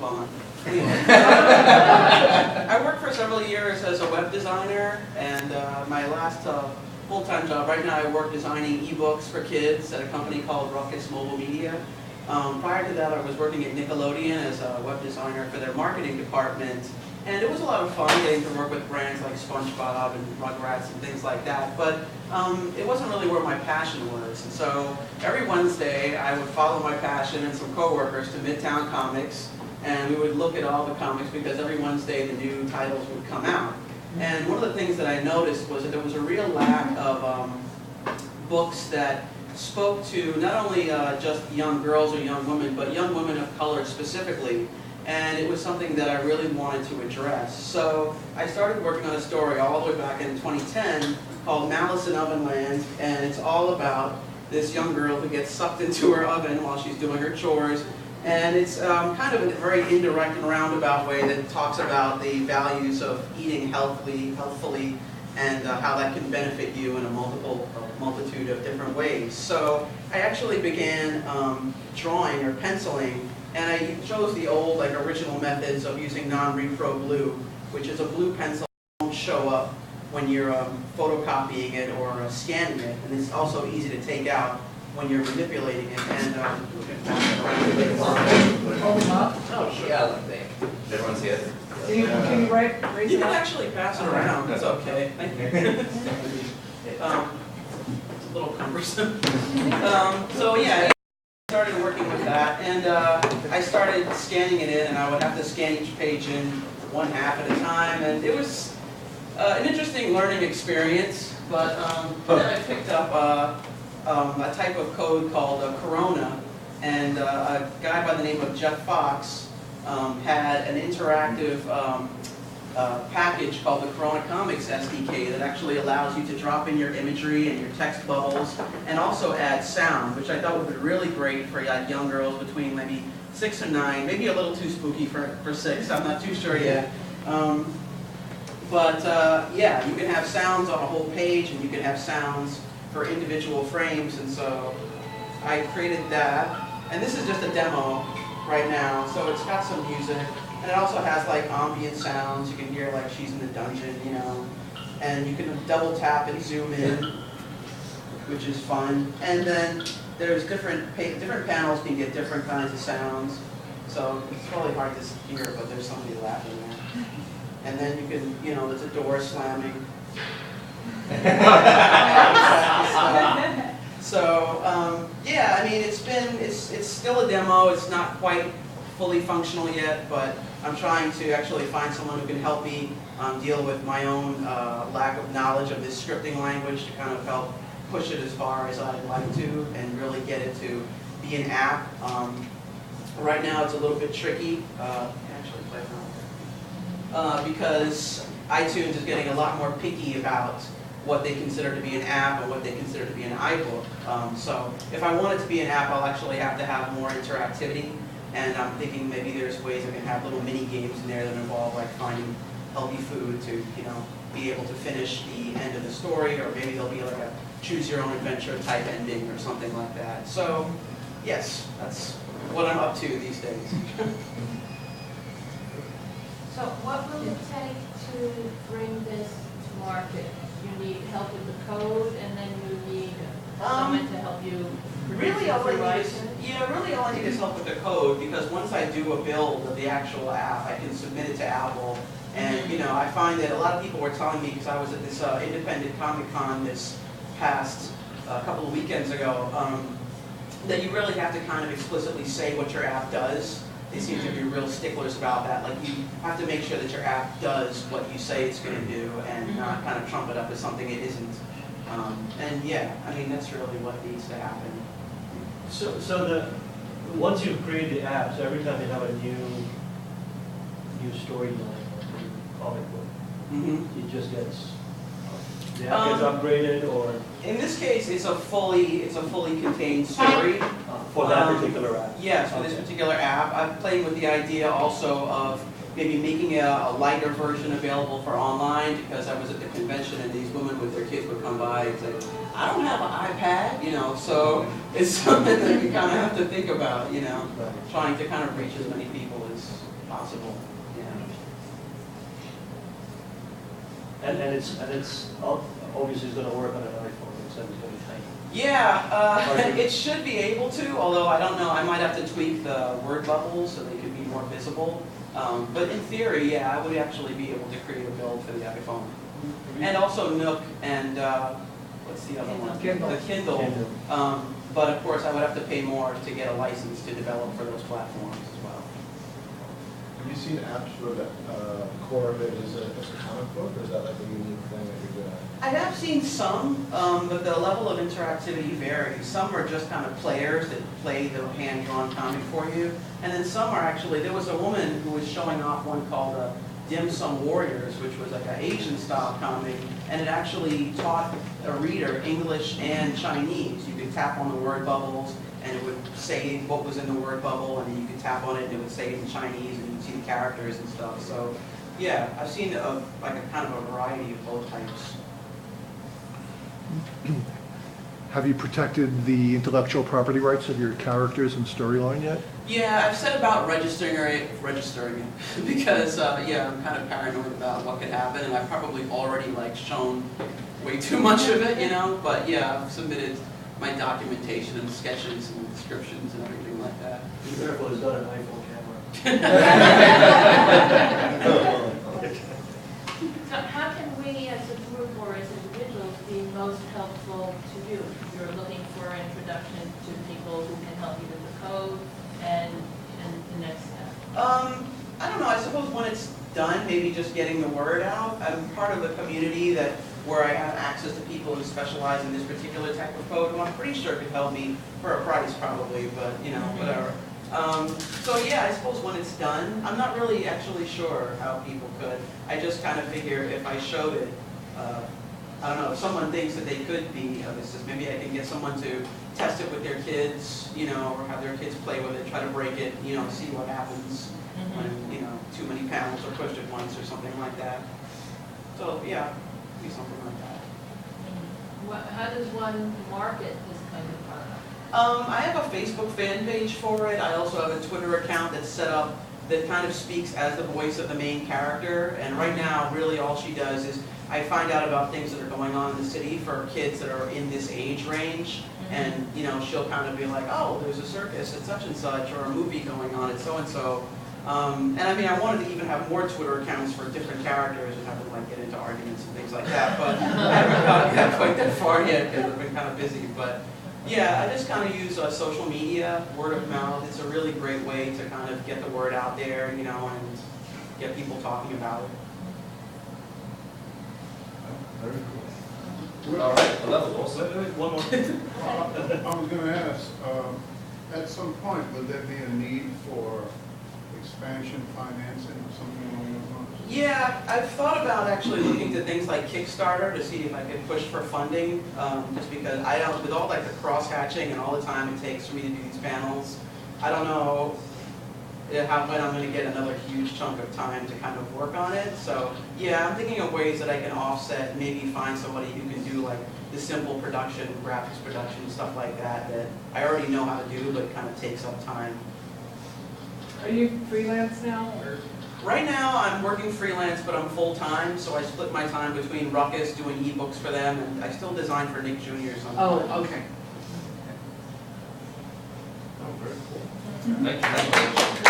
on. I worked for several years as a web designer, and my last full-time job, right now I work designing ebooks for kids at a company called Ruckus Mobile Media. Prior to that I was working at Nickelodeon as a web designer for their marketing department, and it was a lot of fun getting to work with brands like SpongeBob and Rugrats and things like that, but it wasn't really where my passion was. And so every Wednesday I would follow my passion and some coworkers to Midtown Comics, and we would look at all the comics because every Wednesday the new titles would come out. And one of the things that I noticed was that there was a real lack of books that spoke to not only just young girls or young women, but young women of color specifically. And it was something that I really wanted to address. So I started working on a story all the way back in 2010 called Malice in Ovenland, and it's all about this young girl who gets sucked into her oven while she's doing her chores. And it's kind of a very indirect and roundabout way that talks about the values of eating healthfully, and how that can benefit you in a multitude of different ways. So I actually began drawing or penciling, and I chose the old, original methods of using non-repro glue, which is a blue pencil that won't show up when you're photocopying it or scanning it, and it's also easy to take out when you're manipulating it. And we can pass it around. Hold them up. Oh, sure. Yeah, I think. Did everyone see it? Can you raise You it can up? actually pass it around. It's okay. Thank you. It's a little cumbersome. So yeah, I started working with that, and I started scanning it in, and I would have to scan each page in one half at a time, and it was an interesting learning experience. But then I picked up a type of code called Corona, and a guy by the name of Jeff Fox had an interactive package called the Corona Comics SDK that actually allows you to drop in your imagery and your text bubbles, and also add sound, which I thought would be really great for young girls between maybe 6 and 9, maybe a little too spooky for 6, I'm not too sure yet. Yeah, you can have sounds on a whole page, and you can have sounds for individual frames, and so I created that. And this is just a demo right now, so it's got some music, and it also has ambient sounds. You can hear she's in the dungeon, and you can double tap and zoom in, which is fun. And then there's different panels can get different kinds of sounds, so it's probably hard to hear, but there's somebody laughing there. And then you can, there's a door slamming. So yeah, I mean, it's still a demo. It's not quite fully functional yet, but I'm trying to actually find someone who can help me deal with my own lack of knowledge of this scripting language to kind of help push it as far as I'd like to, and really get it to be an app. Right now it's a little bit tricky. Actually play around because iTunes is getting a lot more picky about what they consider to be an app and what they consider to be an iBook. So if I want it to be an app, I'll actually have to have more interactivity, and I'm thinking maybe there's ways I can have little mini games in there that involve finding healthy food to be able to finish the end of the story, or maybe there'll be a choose your own adventure type ending or something like that. So yes, that's what I'm up to these days. So what will it take to bring this to market? You need help with the code, and then you need someone to help you Really all I need is help with the code, because once I do a build of the actual app, I can submit it to Apple. And I find that a lot of people were telling me, because I was at this independent Comic-Con this past couple of weekends ago, that you really have to kind of explicitly say what your app does. They seem to be real sticklers about that. You have to make sure that your app does what you say it's going to do, and not kind of trump it up as something it isn't. And yeah, I mean, that's really what needs to happen. So once you've created the app, so every time you have a new storyline or new comic book, it just gets the app gets upgraded, or in this case, it's a fully contained story. For that particular app? Yes, for this particular app. I'm playing with the idea also of maybe making a lighter version available for online, because I was at the convention and these women with their kids would come by and say, I don't have an iPad, you know, so it's something that we kind of have to think about, you know, trying to kind of reach as many people as possible. And it's obviously it's going to work on an iPhone, except it's going to be tiny. Yeah, it should be able to, although I don't know, I might have to tweak the word bubbles so they could be more visible. But in theory, yeah, I would actually be able to create a build for the iPhone. And also Nook and, what's the other one? Kindle. The Kindle. But of course, I would have to pay more to get a license to develop for those platforms as well. Have you seen apps where the core of it is a comic book, or is that like a unique thing that you're doing? I have seen some, but the level of interactivity varies. Some are just kind of players that play the hand-drawn comic for you, and then some are actually, there was a woman who was showing off one called Dim Sum Warriors, which was like an Asian-style comic, and it actually taught a reader English and Chinese. You could tap on the word bubbles, and it would say what was in the word bubble, and then you could tap on it, and it would say it in Chinese, and you'd see the characters and stuff. So, yeah, I've seen like a kind of a variety of both types. Have you protected the intellectual property rights of your characters and storyline yet? Yeah, I've said about registering it because yeah, I'm kind of paranoid about what could happen, and I've probably already like shown way too much of it, you know. But yeah, I've submitted my documentation and sketches and descriptions and everything like that. Be careful, it's not an iPhone camera. So how can we as a group or as individuals be most helpful to you? You're looking for introduction to people who can help you with the code and the next step. I don't know, I suppose when it's done, maybe just getting the word out. I'm part of a community where I have access to people who specialize in this particular type of code, who I'm pretty sure could help me for a price probably, but you know, whatever. So yeah, I suppose when it's done, I'm not really actually sure how people could. I just kind of figure if I showed it, I don't know, if someone thinks that they could be of assist, maybe I can get someone to test it with their kids, you know, or have their kids play with it, try to break it, you know, see what happens when, you know, too many panels are pushed at once or something like that. So yeah, be something like that. How does one market this kind of product? I have a Facebook fan page for it. I also have a Twitter account that's set up that kind of speaks as the voice of the main character. And right now, really all she does is I find out about things that are going on in the city for kids that are in this age range. And, you know, she'll kind of be like, oh, there's a circus at such and such, or a movie going on at so-and-so. And I mean, I wanted to even have more Twitter accounts for different characters and have them like get into arguments and things like that. But I haven't gotten quite that far yet because I've been kind of busy. But yeah, I just kind of use social media, word of mouth. It's a really great way to kind of get the word out there, you know, and get people talking about it. Very cool. All right, well, that was awesome. Wait, one more thing. I was going to ask, at some point, would there be a need for expansion financing or something along those lines? Yeah, I've thought about actually looking to things like Kickstarter to see if I could push for funding, just because I don't, with all like the cross-hatching and all the time it takes for me to do these panels, I don't know when I'm going to get another huge chunk of time to kind of work on it. So yeah, I'm thinking of ways that I can offset, maybe find somebody who can do like the simple production, graphics production, stuff like that, that I already know how to do, but it kind of takes up time. Are you freelance now, or? Right now, I'm working freelance, but I'm full-time, so I split my time between Ruckus, doing ebooks for them, and I still design for Nick Jr. sometimes. Oh, okay. Oh, very cool. Thank you very much.